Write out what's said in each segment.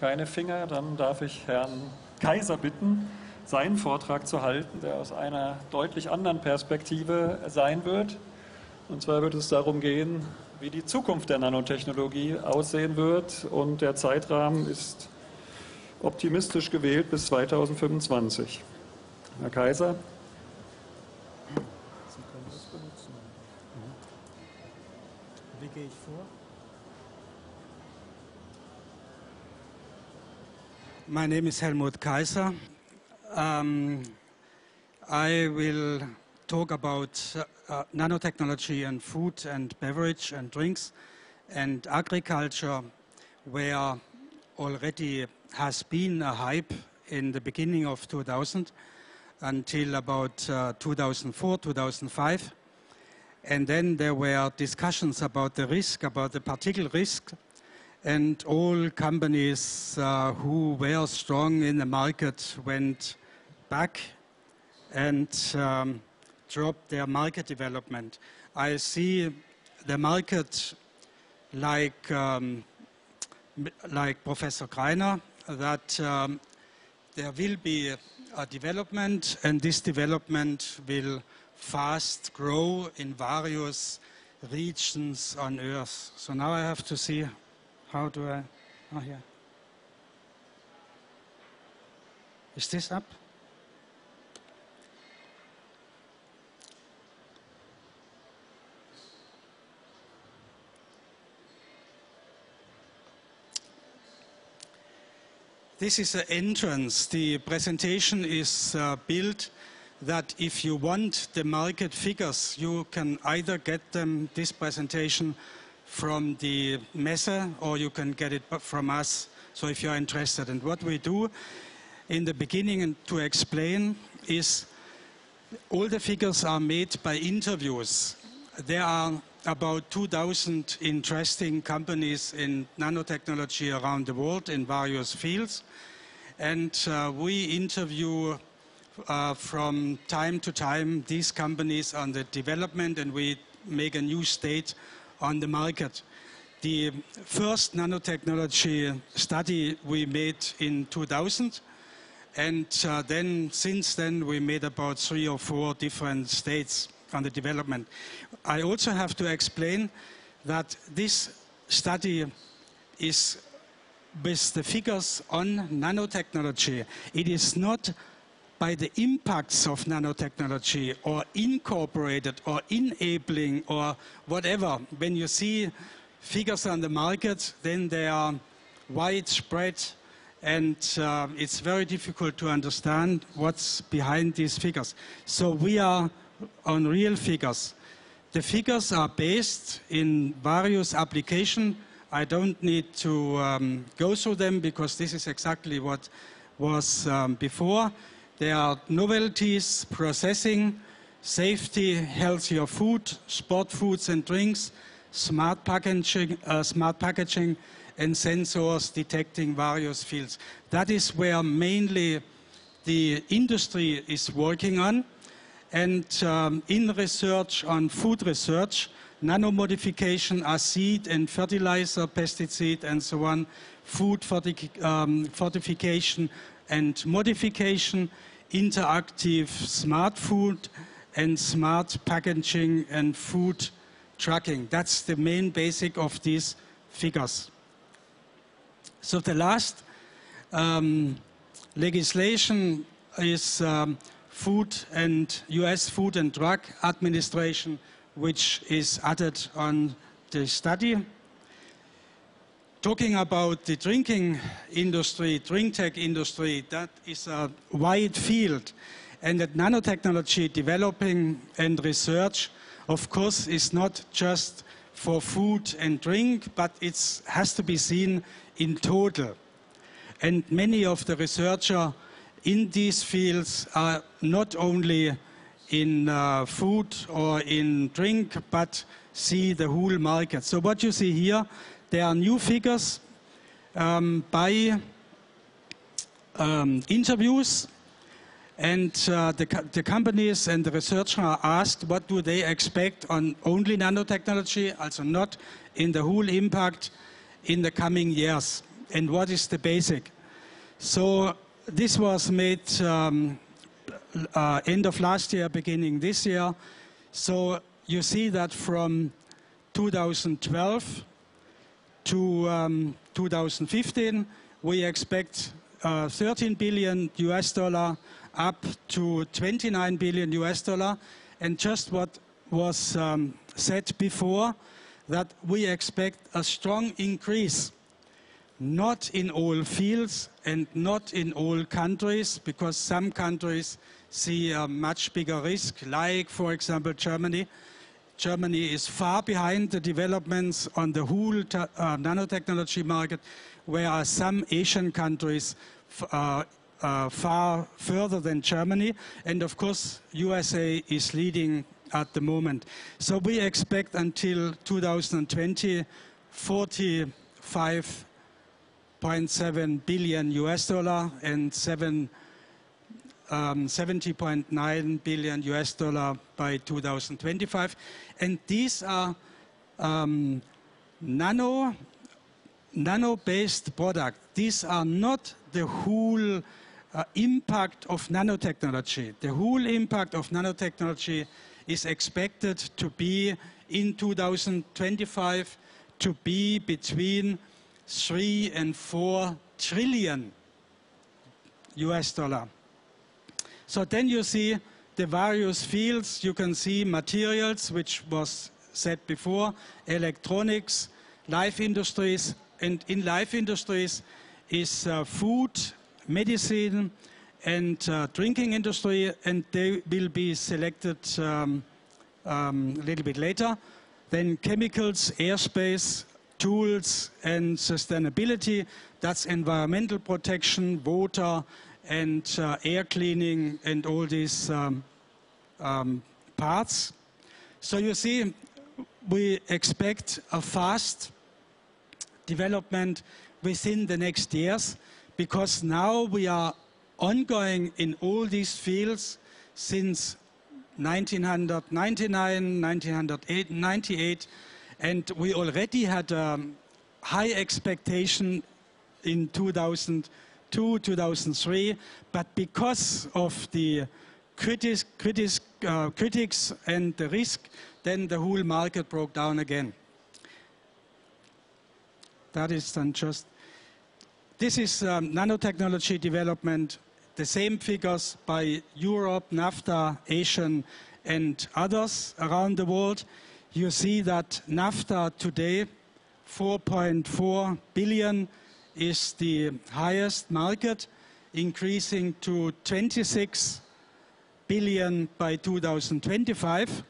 Keine Finger, dann darf ich Herrn Kaiser bitten, seinen Vortrag zu halten, der aus einer deutlich anderen Perspektive sein wird. Und zwar wird es darum gehen, wie die Zukunft der Nanotechnologie aussehen wird. Und der Zeitrahmen ist optimistisch gewählt bis 2025. Herr Kaiser. Sie können das benutzen. Wie gehe ich vor? My name is Helmut Kaiser. I will talk about nanotechnology and food and beverage and drinks and agriculture, where already has been a hype in the beginning of 2000 until about 2004, 2005. And then there were discussions about the risk, about the particle risk, and all companies who were strong in the market went back and dropped their market development. I see the market like Professor Greiner, that there will be a development, and this development will fast grow in various regions on Earth. So now I have to see, how do I, oh yeah. Is this up? This is an entrance. The presentation is built that if you want the market figures, you can either get them, this presentation, from the Messe, or you can get it from us, so if you're interested. And what we do in the beginning, and to explain, is all the figures are made by interviews. There are about 2,000 interesting companies in nanotechnology around the world in various fields. And we interview from time to time these companies on the development, and we make a new state on the market. The first nanotechnology study we made in 2000, and then since then we made about 3 or 4 different states on the development. I also have to explain that this study is with the figures on nanotechnology. It is not by the impacts of nanotechnology or incorporated or enabling or whatever. When you see figures on the market, then they are widespread, and it's very difficult to understand what's behind these figures. So we are on real figures. The figures are based in various applications. I don't need to go through them because this is exactly what was before. There are novelties, processing, safety, healthier food, sport foods and drinks, smart packaging, and sensors detecting various fields. That is where mainly the industry is working on. And in research on food research, nanomodification, as seed and fertilizer, pesticide and so on, food fortification and modification, interactive smart food and smart packaging and food tracking. That's the main basic of these figures. So the last legislation is US Food and Drug Administration, which is added on the study. Talking about the drinking industry, drinktec industry, that is a wide field. And that nanotechnology developing and research, of course, is not just for food and drink, but it has to be seen in total. And many of the researchers in these fields are not only in food or in drink, but see the whole market. So what you see here, there are new figures by interviews, and the companies and the researchers are asked what do they expect on only nanotechnology, also not in the whole impact in the coming years. and what is the basic. So this was made end of last year, beginning this year. So you see that from 2012 to 2015, we expect 13 billion US dollar up to 29 billion US dollar. And just what was said before, that we expect a strong increase, not in all fields and not in all countries, because some countries see a much bigger risk, like, for example, Germany. Germany is far behind the developments on the whole nanotechnology market, whereas some Asian countries are far further than Germany. And of course, USA is leading at the moment. So we expect until 2020, 45.7 billion US dollar and 70.9 billion US dollar by 2025. And these are nano-based products. These are not the whole impact of nanotechnology. The whole impact of nanotechnology is expected to be in 2025 to be between 3 and 4 trillion US dollar. So then you see the various fields. You can see materials, which was said before, electronics, life industries, and in life industries is food, medicine, and drinking industry, and they will be selected a little bit later. Then chemicals, airspace, tools, and sustainability. That's environmental protection, water, and air cleaning, and all these parts. So you see, we expect a fast development within the next years, because now we are ongoing in all these fields since 1999, 1998, and we already had a high expectation in 2002, 2003, but because of the critics and the risk, then the whole market broke down again. That is then just, this is nanotechnology development, the same figures by Europe, NAFTA, Asian, and others around the world. You see that NAFTA today, 4.4 billion is the highest market, increasing to 26 billion by 2025.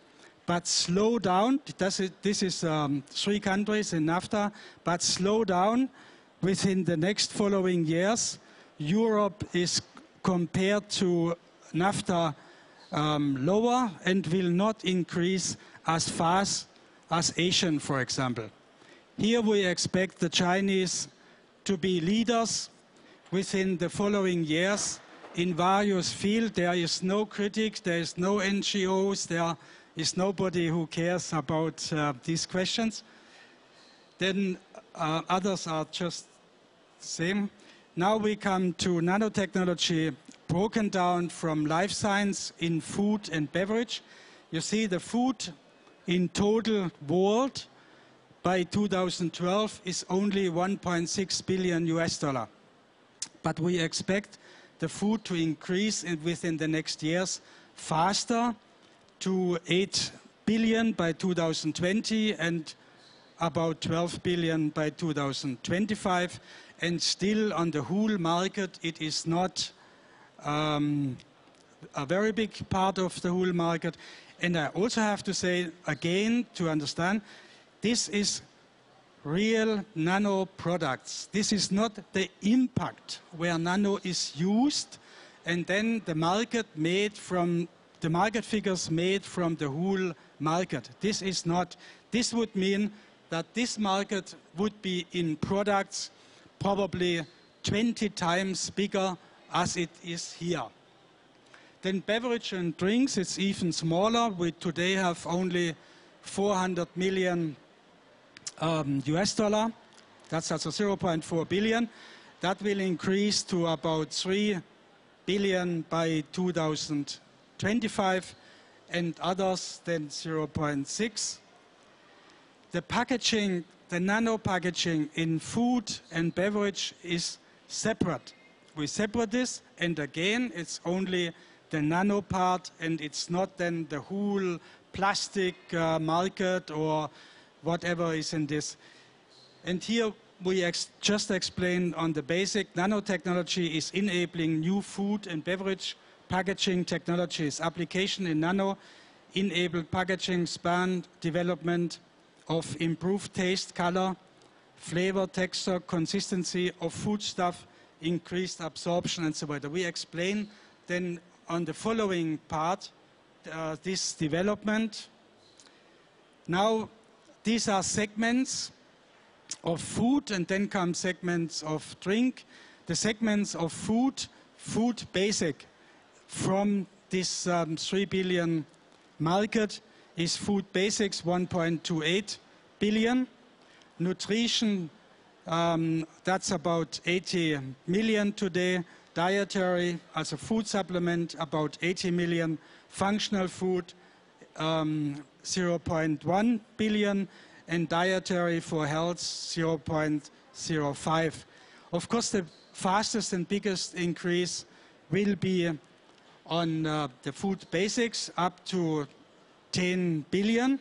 But slow down, this is 3 countries in NAFTA, but slow down within the next following years. Europe is compared to NAFTA lower and will not increase as fast as Asian, for example. Here we expect the Chinese to be leaders within the following years in various fields. There is no critics, there is no NGOs, there is nobody who cares about these questions. Then others are just the same. Now we come to nanotechnology broken down from life science in food and beverage. You see the food in total world by 2012 is only 1.6 billion US dollar. But we expect the food to increase within the next years faster to 8 billion by 2020 and about 12 billion by 2025. And still on the whole market, it is not a very big part of the whole market. And I also have to say, again, to understand, this is real nano products. This is not the impact where nano is used and then the market figures made from the whole market. This is not. This would mean that this market would be in products probably 20 times bigger as it is here. Then beverage and drinks, it's even smaller. We today have only 400 million US dollar. That's also 0.4 billion. That will increase to about 3 billion by 2025, and others then 0.6. The packaging, the nano packaging in food and beverage is separate. We separate this, and again, it's only the nano part, and it's not then the whole plastic market or whatever is in this. And here we just explained on the basic. Nanotechnology is enabling new food and beverage packaging technologies. Application in nano enabled packaging span development of improved taste, color, flavor, texture, consistency of foodstuff, increased absorption, and so on. We explain then on the following part this development. Now, these are segments of food, and then come segments of drink. The segments of food, food basic, from this 3 billion market is food basics, 1.28 billion. Nutrition, that's about 80 million today. Dietary, also food supplement, about 80 million. Functional food, 0.1 billion. And dietary for health, 0.05. Of course, the fastest and biggest increase will be on the food basics, up to 10 billion.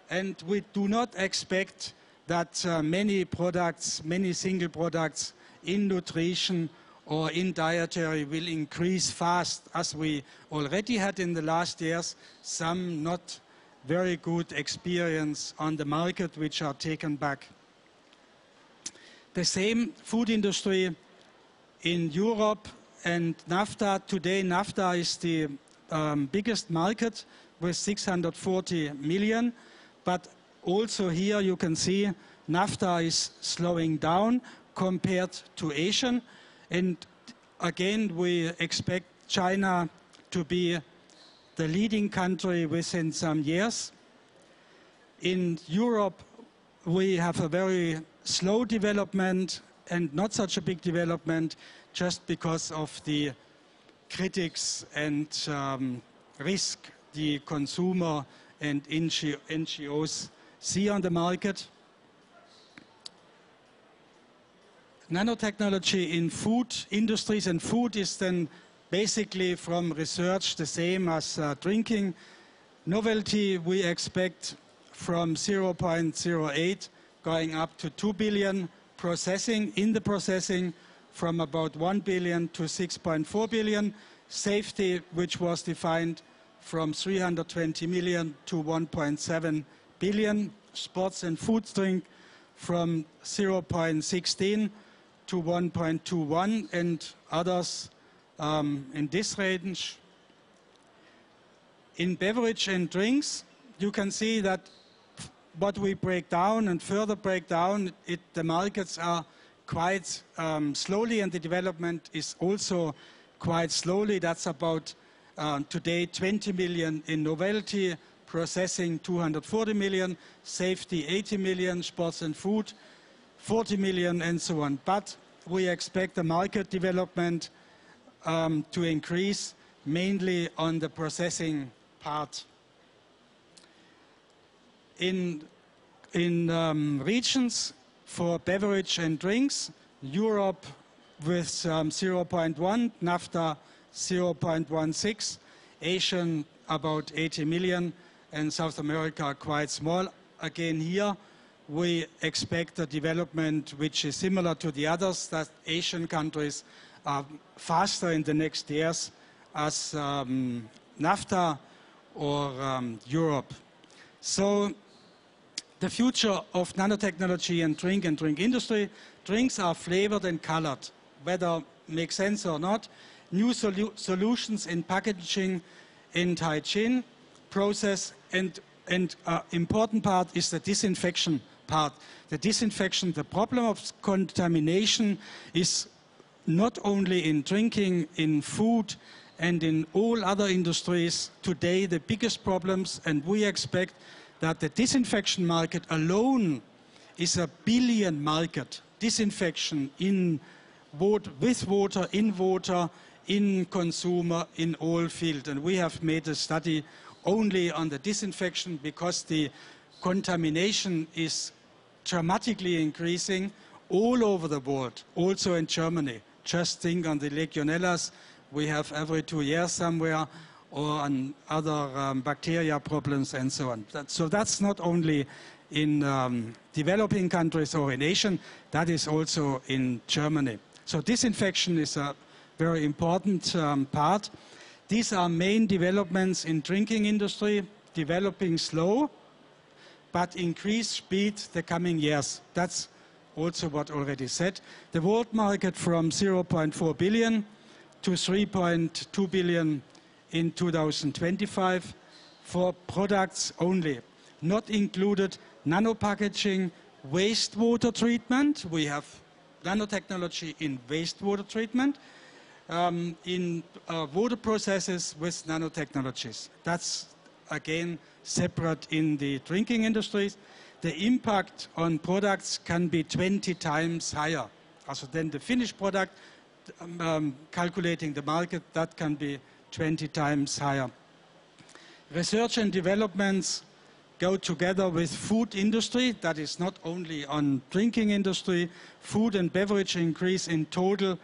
And we do not expect that many products, many single products in nutrition or in dietary will increase fast, as we already had in the last years, some not very good experience on the market which are taken back. The same food industry in Europe and NAFTA. Today NAFTA is the biggest market with 640 million, but also here you can see NAFTA is slowing down compared to Asian, and again we expect China to be the leading country within some years. In Europe we have a very slow development and not such a big development, just because of the critics and risk the consumer and NGOs see on the market. Nanotechnology in food industries, and food is then basically from research the same as drinking. Novelty we expect from 0.08 going up to 2 billion. Processing, in the processing, from about 1 billion to 6.4 billion. Safety, which was defined from 320 million to 1.7 billion. Sports and food drink from 0.16 to 1.21, and others in this range. In beverage and drinks, you can see that what we break down and further break down, the markets are quite slowly, and the development is also quite slowly. That's about today 20 million in novelty, processing 240 million, safety 80 million, sports and food 40 million, and so on. But we expect the market development to increase mainly on the processing part. In regions for beverage and drinks, Europe with 0.1, NAFTA 0.16, Asian about 80 million, and South America quite small. Again here we expect a development which is similar to the others, that Asian countries are faster in the next years as NAFTA or Europe. So the future of nanotechnology and drink industry. Drinks are flavored and colored, whether makes sense or not. New solutions in packaging and hygiene process, and important part is the disinfection part. The disinfection, the problem of contamination is not only in drinking, in food, and in all other industries today the biggest problems, and we expect that the disinfection market alone is a billion market. Disinfection with water, in consumer, in all fields. And we have made a study only on the disinfection because the contamination is dramatically increasing all over the world, also in Germany. Just think on the Legionellas we have every 2 years somewhere, or on other bacteria problems and so on. So that's not only in developing countries or in Asia, that is also in Germany. So disinfection is a very important part. These are main developments in drinking industry, developing slow, but increase speed the coming years. That's also what already said. The world market from 0.4 billion to 3.2 billion in 2025 for products only, not included nanopackaging, wastewater treatment. We have nanotechnology in wastewater treatment, in water processes with nanotechnologies. That's again separate in the drinking industries. The impact on products can be 20 times higher. Also then the finished product, calculating the market, that can be 20 times higher. Research and developments go together with food industry. That is not only on drinking industry. Food and beverage increase in total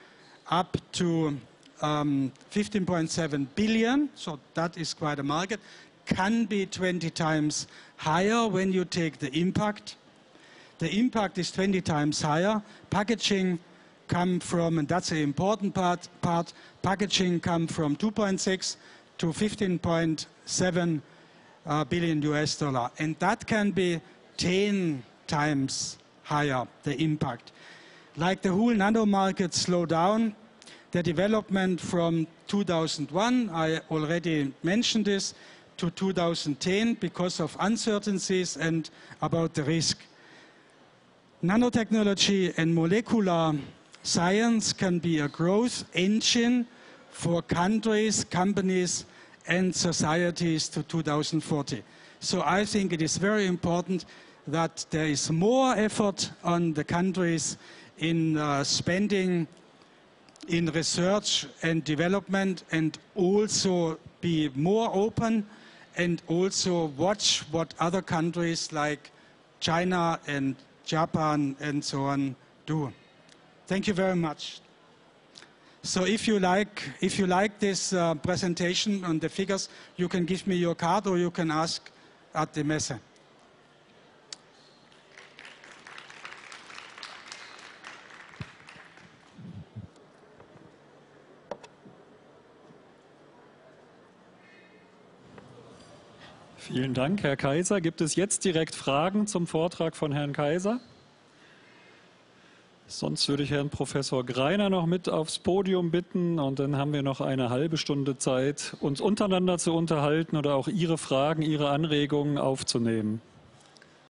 up to 15.7 billion. So that is quite a market. Can be 20 times higher when you take the impact. The impact is 20 times higher. Packaging come from, and that's an important part, packaging come from 2.6 to 15.7 billion US dollar. And that can be 10 times higher, the impact. Like the whole nano market slowed down, the development from 2001, I already mentioned this, to 2010 because of uncertainties and about the risk. Nanotechnology and molecular science can be a growth engine for countries, companies and societies to 2040. So I think it is very important that there is more effort on the countries in spending in research and development, and also be more open and also watch what other countries like China and Japan and so on do. Thank you very much. So if you like this presentation on the figures, you can give me your card or you can ask at the Messe. Vielen Dank, Herr Kaiser. Gibt es jetzt direkt Fragen zum Vortrag von Herrn Kaiser? Sonst würde ich Herrn Professor Greiner noch mit aufs Podium bitten und dann haben wir noch eine halbe Stunde Zeit, uns untereinander zu unterhalten oder auch Ihre Fragen, Ihre Anregungen aufzunehmen.